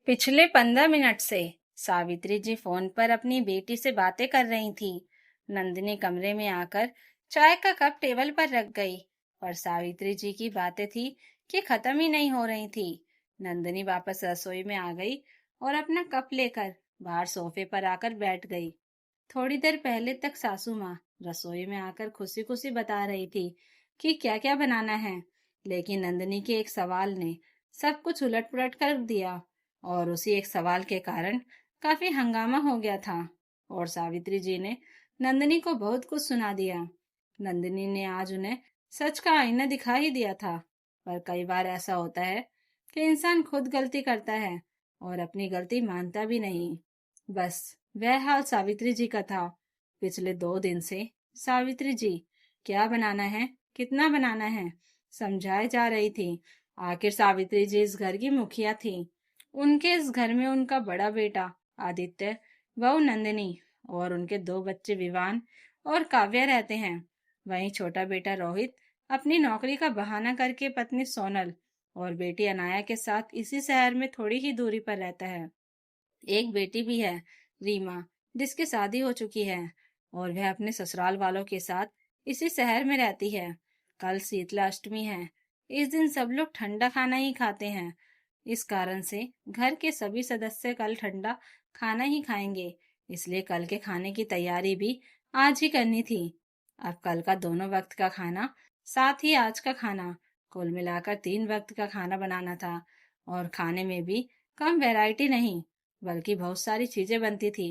पिछले 15 मिनट से सावित्री जी फोन पर अपनी बेटी से बातें कर रही थी। नंदिनी कमरे में आकर चाय का कप टेबल पर रख गई। पर सावित्री जी की बातें थी कि खत्म ही नहीं हो रही थी। नंदिनी वापस रसोई में आ गई और अपना कप लेकर बाहर सोफे पर आकर बैठ गई। थोड़ी देर पहले तक सासू माँ रसोई में आकर खुशी खुशी बता रही थी कि क्या क्या बनाना है, लेकिन नंदिनी के एक सवाल ने सब कुछ उलट पुलट कर दिया और उसी एक सवाल के कारण काफी हंगामा हो गया था। और सावित्री जी ने नंदिनी को बहुत कुछ सुना दिया। नंदिनी ने आज उन्हें सच का आईना दिखा ही दिया था। पर कई बार ऐसा होता है कि इंसान खुद गलती करता है और अपनी गलती मानता भी नहीं। बस वह हाल सावित्री जी का था। पिछले 2 दिन से सावित्री जी क्या बनाना है, कितना बनाना है, समझाए जा रही थी। आखिर सावित्री जी इस घर की मुखिया थी। उनके इस घर में उनका बड़ा बेटा आदित्य, बहू नंदिनी और उनके 2 बच्चे विवान और काव्या रहते हैं। वहीं छोटा बेटा रोहित अपनी नौकरी का बहाना करके पत्नी सोनल और बेटी अनाया के साथ इसी शहर में थोड़ी ही दूरी पर रहता है। एक बेटी भी है, रीमा, जिसकी शादी हो चुकी है और वह अपने ससुराल वालों के साथ इसी शहर में रहती है। कल शीतला अष्टमी है। इस दिन सब लोग ठंडा खाना ही खाते हैं। इस कारण से घर के सभी सदस्य कल ठंडा खाना ही खाएंगे। इसलिए कल के खाने की तैयारी भी आज ही करनी थी। अब कल का दोनों वक्त का खाना, साथ ही आज का खाना, कुल मिलाकर 3 वक्त का खाना बनाना था। और खाने में भी कम वैरायटी नहीं, बल्कि बहुत सारी चीजें बनती थी।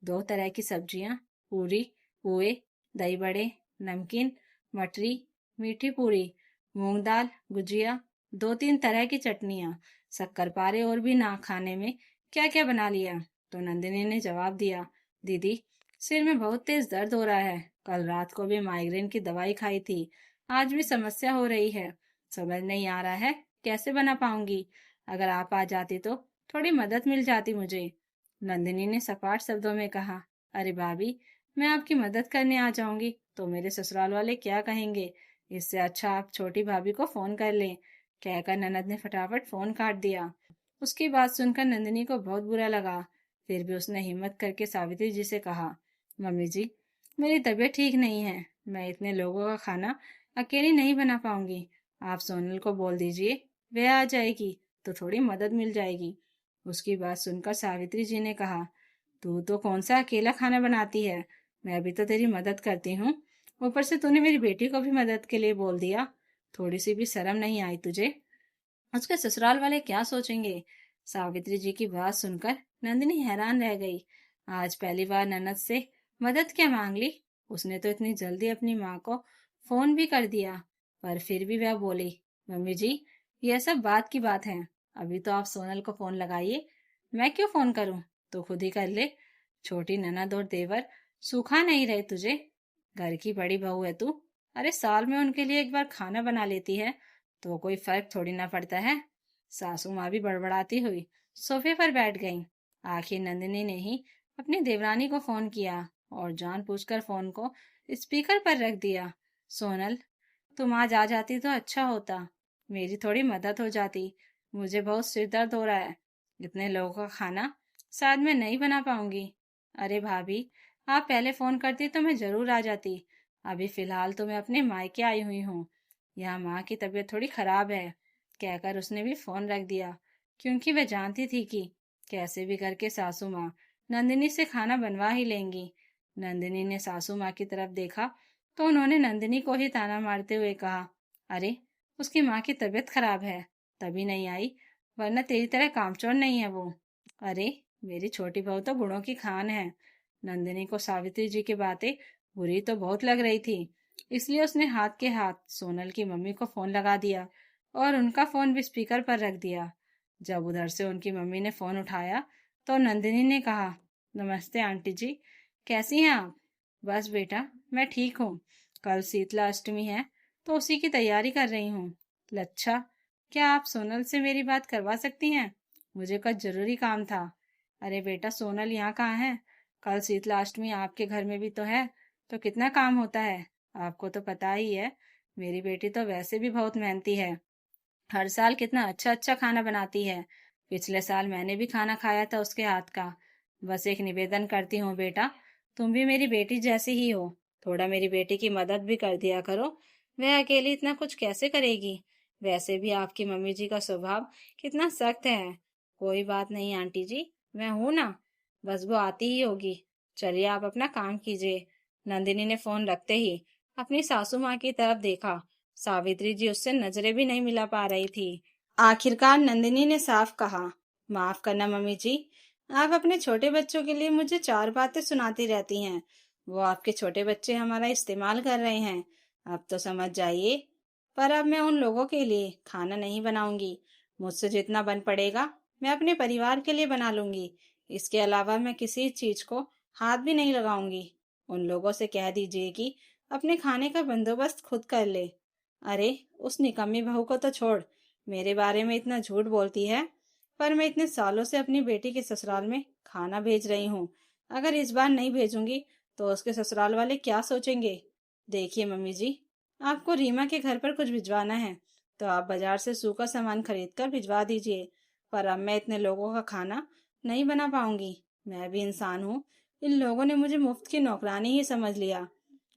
2 तरह की सब्जियां, पूरी, पुए, दही बड़े, नमकीन, मटरी, मीठी पूरी, मूंग दाल, गुजिया, 2-3 तरह की चटनियां, शक्करपारे और भी ना खाने में क्या क्या बना लिया। तो नंदिनी ने जवाब दिया, दीदी, सिर में बहुत तेज दर्द हो रहा है। कल रात को भी माइग्रेन की दवाई खाई थी। आज भी समस्या हो रही है। समझ नहीं आ रहा है कैसे बना पाऊंगी। अगर आप आ जाती तो थोड़ी मदद मिल जाती मुझे। नंदिनी ने सपाट शब्दों में कहा, अरे भाभी, मैं आपकी मदद करने आ जाऊंगी तो मेरे ससुराल वाले क्या कहेंगे। इससे अच्छा आप छोटी भाभी को फोन कर लें। कहकर ननद ने फटाफट फोन काट दिया। उसकी बात सुनकर नंदिनी को बहुत बुरा लगा। फिर भी उसने हिम्मत करके सावित्री जी से कहा, मम्मी जी, मेरी तबीयत ठीक नहीं है। मैं इतने लोगों का खाना अकेली नहीं बना पाऊंगी। आप सोनल को बोल दीजिए, वह आ जाएगी तो थोड़ी मदद मिल जाएगी। उसकी बात सुनकर सावित्री जी ने कहा, तू तो कौन सा अकेला खाना बनाती है, मैं भी तो तेरी मदद करती हूँ। ऊपर से तूने मेरी बेटी को भी मदद के लिए बोल दिया। थोड़ी सी भी शर्म नहीं आई तुझे? उसके ससुराल वाले क्या सोचेंगे? सावित्री जी की बात सुनकर नंदिनी हैरान रह गई। आज पहली बार ननद से मदद क्या मांग ली। उसने तो इतनी जल्दी अपनी माँ को फोन भी कर दिया। पर फिर भी वह बोली, मम्मी जी, यह सब बात की बात है। अभी तो आप सोनल को फोन लगाइए। मैं क्यों फोन करूं, तो खुद ही कर ले। छोटी ननद और देवर सूखा नहीं रहे तुझे। घर की बड़ी बहू है तू। अरे साल में उनके लिए एक बार खाना बना लेती है तो कोई फर्क थोड़ी ना पड़ता है। सासू माँ भी बड़बड़ाती हुई सोफे पर बैठ गईं। आखिर नंदिनी ने ही अपनी देवरानी को फोन किया और जानबूझकर फोन को स्पीकर पर रख दिया। सोनल, तुम आज आ जाती तो अच्छा होता। मेरी थोड़ी मदद हो जाती। मुझे बहुत सिर दर्द हो रहा है। इतने लोगों का खाना शायद मैं नहीं बना पाऊंगी। अरे भाभी, आप पहले फोन करती तो मैं जरूर आ जाती। अभी फिलहाल तो मैं अपने मायके आई हुई हूँ। यहाँ माँ की तबीयत थोड़ी खराब है। कहकर उसने भी फोन रख दिया, क्योंकि वह जानती थी कि कैसे भी करके सासू माँ नंदिनी से खाना बनवा ही लेंगी। नंदिनी ने सासू माँ की तरफ देखा तो उन्होंने नंदिनी को ही ताना मारते हुए कहा, अरे, उसकी माँ की तबीयत खराब है, तभी नहीं आई, वरना तेरी तरह कामचोर नहीं है वो। अरे, मेरी छोटी बहू तो गुणों की खान है। नंदिनी को सावित्री जी की बातें बुरी तो बहुत लग रही थी। इसलिए उसने हाथ के हाथ सोनल की मम्मी को फोन लगा दिया और उनका फोन भी स्पीकर पर रख दिया। जब उधर से उनकी मम्मी ने फोन उठाया तो नंदिनी ने कहा, नमस्ते आंटी जी, कैसी हैं आप? बस बेटा, मैं ठीक हूँ। कल शीतला अष्टमी है तो उसी की तैयारी कर रही हूँ। लच्छा, क्या आप सोनल से मेरी बात करवा सकती हैं? मुझे कुछ जरूरी काम था। अरे बेटा, सोनल यहाँ कहाँ है? कल शीतला अष्टमी आपके घर में भी तो है, तो कितना काम होता है। आपको तो पता ही है, मेरी बेटी तो वैसे भी बहुत मेहनती है। हर साल कितना अच्छा अच्छा खाना बनाती है। पिछले साल मैंने भी खाना खाया था उसके हाथ का। बस एक निवेदन करती हूँ बेटा, तुम भी मेरी बेटी जैसी ही हो, थोड़ा मेरी बेटी की मदद भी कर दिया करो। वह अकेली इतना कुछ कैसे करेगी? वैसे भी आपकी मम्मी जी का स्वभाव कितना सख्त है। कोई बात नहीं आंटी जी, मैं हूं ना, बस वो आती ही होगी। चलिए आप अपना काम कीजिए। नंदिनी ने फोन रखते ही अपनी सासू माँ की तरफ देखा। सावित्री जी उससे नजरें भी नहीं मिला पा रही थी। आखिरकार नंदिनी ने साफ कहा, माफ करना मम्मी जी, आप अपने छोटे बच्चों के लिए मुझे चार बातें सुनाती रहती हैं। वो आपके छोटे बच्चे हमारा इस्तेमाल कर रहे हैं, अब तो समझ जाइए। पर अब मैं उन लोगों के लिए खाना नहीं बनाऊंगी। मुझसे जितना बन पड़ेगा मैं अपने परिवार के लिए बना लूंगी। इसके अलावा मैं किसी चीज को हाथ भी नहीं लगाऊंगी। उन लोगों से कह दीजिए कि अपने खाने का बंदोबस्त खुद कर ले। अरे, उस निकम्मी बहू को तो छोड़, मेरे बारे में इतना झूठ बोलती है, पर मैं इतने सालों से अपनी बेटी के ससुराल में खाना भेज रही हूँ। अगर इस बार नहीं भेजूंगी तो उसके ससुराल वाले क्या सोचेंगे? देखिए मम्मी जी, आपको रीमा के घर पर कुछ भिजवाना है तो आप बाजार से सूखा सामान खरीद कर भिजवा दीजिए, पर अब मैं इतने लोगों का खाना नहीं बना पाऊंगी। मैं भी इंसान हूँ, इन लोगों ने मुझे मुफ्त की नौकरानी ही समझ लिया।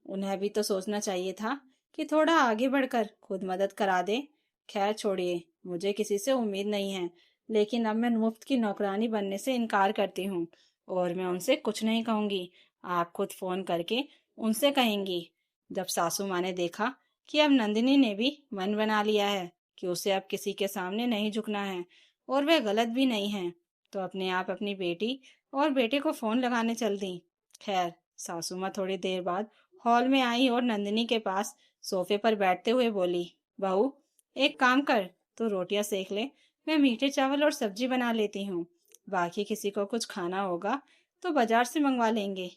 उन्हें भी तो सोचना चाहिए था कि थोड़ा आगे बढ़कर खुद मदद करा दे। खैर छोड़िए, मुझे किसी से उम्मीद नहीं है, लेकिन अब मैं मुफ्त की नौकरानी बनने से इनकार करती हूँ और मैं उनसे कुछ नहीं कहूंगी। आप खुद फोन करके उनसे कहेंगी। जब सासू माँ ने देखा कि अब नंदिनी ने भी मन बना लिया है कि उसे अब किसी के सामने नहीं झुकना है और वह गलत भी नहीं है, तो अपने आप अपनी बेटी और बेटे को फोन लगाने चल दी। खैर, सासू माँ थोड़ी देर बाद हॉल में आई और नंदिनी के पास सोफे पर बैठते हुए बोली, बहू, एक काम कर, तू रोटियां सेक ले, मैं मीठे चावल और सब्जी बना लेती हूँ। बाकी किसी को कुछ खाना होगा तो बाजार से मंगवा लेंगे।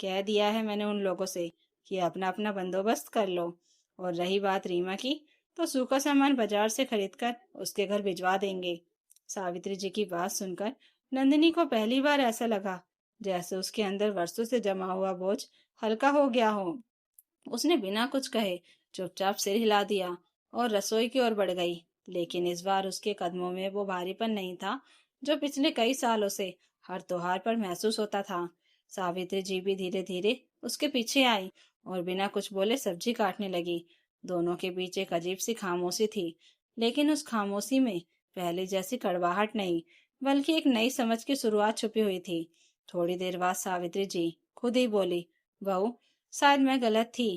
कह दिया है मैंने उन लोगों से कि अपना अपना बंदोबस्त कर लो। और रही बात रीमा की, तो सूखा सामान बाजार से खरीद कर उसके घर भिजवा देंगे। सावित्री जी की बात सुनकर नंदिनी को पहली बार ऐसा लगा जैसे उसके अंदर वर्षों से जमा हुआ बोझ हल्का हो गया हो। उसने बिना कुछ कहे चुपचाप सिर हिला दिया और रसोई की ओर बढ़ गई। लेकिन इस बार उसके कदमों में वो भारीपन नहीं था जो पिछले कई सालों से हर त्योहार पर महसूस होता था। सावित्री जी भी धीरे धीरे उसके पीछे आई और बिना कुछ बोले सब्जी काटने लगी। दोनों के बीच एक अजीब सी खामोशी थी, लेकिन उस खामोशी में पहले जैसी कड़वाहट नहीं, बल्कि एक नई समझ की शुरुआत छुपी हुई थी। थोड़ी देर बाद सावित्री जी खुद ही बोली, बहू, शायद मैं गलत थी।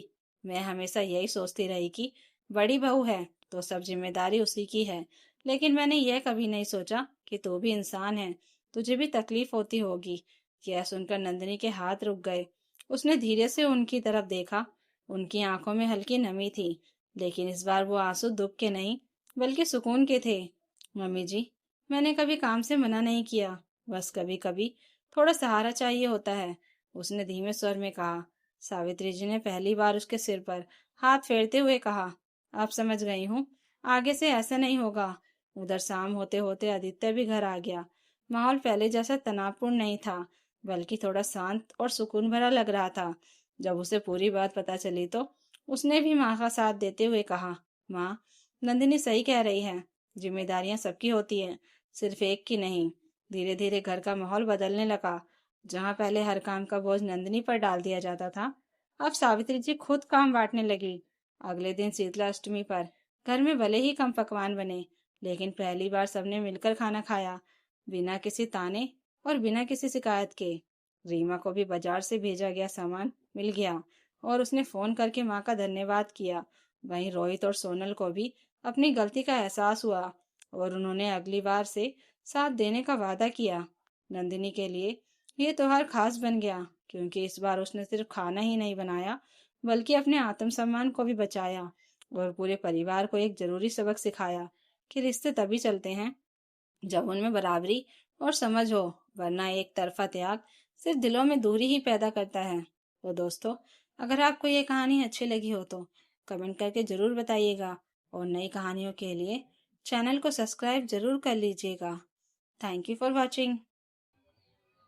मैं हमेशा यही सोचती रही कि बड़ी बहू है तो सब जिम्मेदारी उसी की है, लेकिन मैंने यह कभी नहीं सोचा कि तू भी इंसान है, तुझे भी तकलीफ होती होगी। यह सुनकर नंदिनी के हाथ रुक गए। उसने धीरे से उनकी तरफ देखा। उनकी आंखों में हल्की नमी थी, लेकिन इस बार वो आंसू दुख के नहीं बल्कि सुकून के थे। मम्मी जी, मैंने कभी काम से मना नहीं किया, बस कभी कभी थोड़ा सहारा चाहिए होता है, उसने धीमे स्वर में कहा। सावित्री जी ने पहली बार उसके सिर पर हाथ फेरते हुए कहा, अब समझ गई हूँ, आगे से ऐसा नहीं होगा। उधर शाम होते होते आदित्य भी घर आ गया। माहौल पहले जैसा तनावपूर्ण नहीं था, बल्कि थोड़ा शांत और सुकून भरा लग रहा था। जब उसे पूरी बात पता चली तो उसने भी माँ का साथ देते हुए कहा, माँ, नंदिनी सही कह रही है, जिम्मेदारियां सबकी होती हैं, सिर्फ एक की नहीं। धीरे धीरे घर का माहौल बदलने लगा। जहाँ पहले हर काम का बोझ नंदिनी पर डाल दिया जाता था, अब सावित्री जी खुद काम बांटने लगी। अगले दिन शीतला अष्टमी पर घर में भले ही कम पकवान बने, लेकिन पहली बार सबने मिलकर खाना खाया, बिना किसी ताने और बिना किसी शिकायत के। रीमा को भी बाजार से भेजा गया सामान मिल गया और उसने फोन करके माँ का धन्यवाद किया। वहीं रोहित और सोनल को भी अपनी गलती का एहसास हुआ और उन्होंने अगली बार से साथ देने का वादा किया। नंदिनी के लिए ये त्योहार खास बन गया क्योंकि इस बार उसने सिर्फ खाना ही नहीं बनाया, बल्कि अपने आत्मसम्मान को भी बचाया और पूरे परिवार को एक जरूरी सबक सिखाया कि रिश्ते तभी चलते हैं जब उनमें बराबरी और समझ हो, वरना एक तरफा त्याग सिर्फ दिलों में दूरी ही पैदा करता है। तो दोस्तों, अगर आपको ये कहानी अच्छी लगी हो तो कमेंट करके जरूर बताइएगा और नई कहानियों के लिए चैनल को सब्सक्राइब जरूर कर लीजिएगा। Thank you for watching.